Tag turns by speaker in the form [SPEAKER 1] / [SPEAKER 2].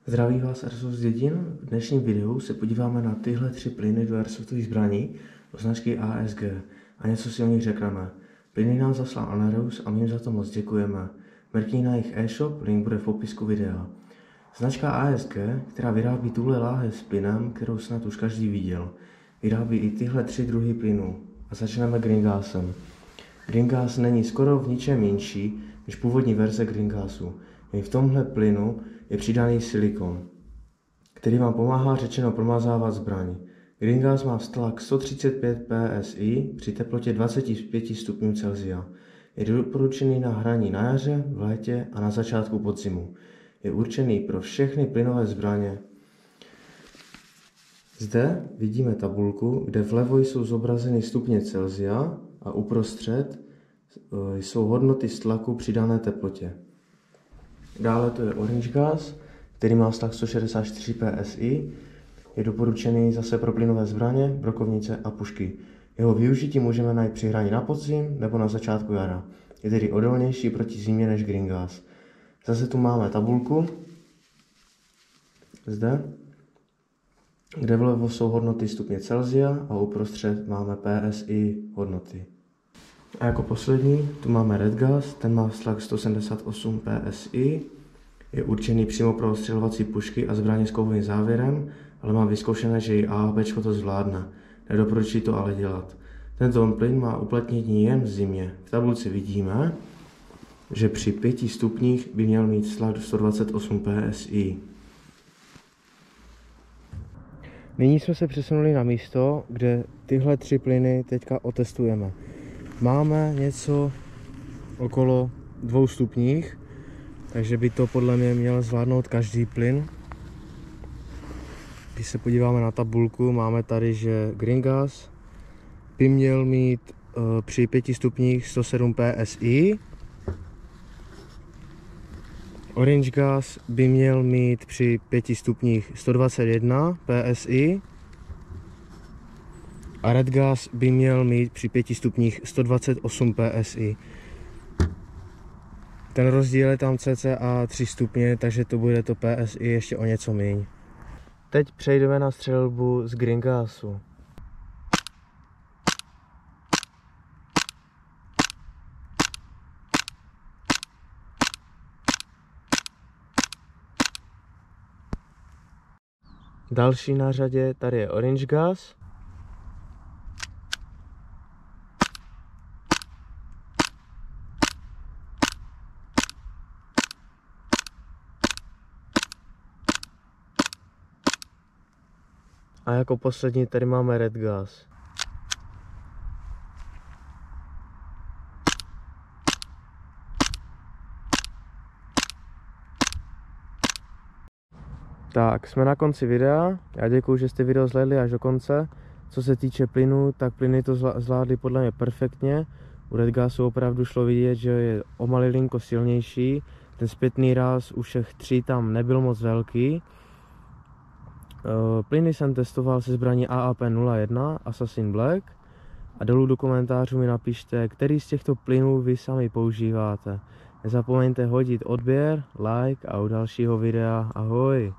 [SPEAKER 1] Zdraví vás Airsoft dědin. V dnešním videu se podíváme na tyhle 3 plyny do airsoftových zbraní od značky ASG a něco si o nich řekneme. Plyny nám zaslal Anareus a my jim za to moc děkujeme. Mrkni na jejich e-shop, link bude v popisku videa. Značka ASG, která vyrábí tuhle láhev s plynem, kterou snad už každý viděl, vyrábí i tyhle 3 druhy plynů. A začneme Green Gasem. Green Gas není skoro v ničem menší než původní verze Green Gasu. Jen v tomhle plynu je přidaný silikon, který vám pomáhá řečeno promazávat zbraň. Green Gas má vztlak 135 psi při teplotě 25 stupňů Celsia. Je doporučený na hraní na jaře, v létě a na začátku podzimu. Je určený pro všechny plynové zbraně. Zde vidíme tabulku, kde vlevo jsou zobrazeny stupně Celsia a uprostřed jsou hodnoty tlaku při dané teplotě. Dále to je Orange Gas, který má vztlak 164 psi. Je doporučený zase pro plynové zbraně, brokovnice a pušky. Jeho využití můžeme najít při hraní na podzim nebo na začátku jara. Je tedy odolnější proti zimě než Green Gas. Zase tu máme tabulku, zde, kde vlevo jsou hodnoty stupně Celsia a uprostřed máme PSI hodnoty. A jako poslední tu máme Red Gas, ten má vztlak 178 psi, je určený přímo pro ostřelovací pušky a zbraně s kovovým závěrem, ale mám vyzkoušené, že i AHP to zvládne. Nedoporučuji to ale dělat. Tento plyn má uplatnění jen v zimě. V tabulce vidíme, že při 5 stupních by měl mít vztlak 128 psi. Nyní jsme se přesunuli na místo, kde tyhle 3 plyny teďka otestujeme. Máme něco okolo 2 stupních, takže by to podle mě měl zvládnout každý plyn. Když se podíváme na tabulku, máme tady, že Green Gas by měl mít při 5 stupních 107 psi. Orange Gas by měl mít při 5 stupních 121 psi. A Red Gas by měl mít při 5 stupních 128 psi. Ten rozdíl je tam cca 3 stupně, takže to bude to PSI ještě o něco méně. Teď přejdeme na střelbu z Green Gasu. Další na řadě tady je Orange Gas. A jako poslední tady máme Red Gas. Tak, jsme na konci videa. Já děkuju, že jste video zhlédli až do konce. Co se týče plynu, tak plyny to zvládly podle mě perfektně. U Red Gasu opravdu šlo vidět, že je o malilinko silnější. Ten zpětný ráz u všech 3 tam nebyl moc velký. Plyny jsem testoval se zbraní AAP-01 Assassin Black a dolů do komentářů mi napište, který z těchto plynů vy sami používáte. Nezapomeňte hodit odběr, like a u dalšího videa ahoj.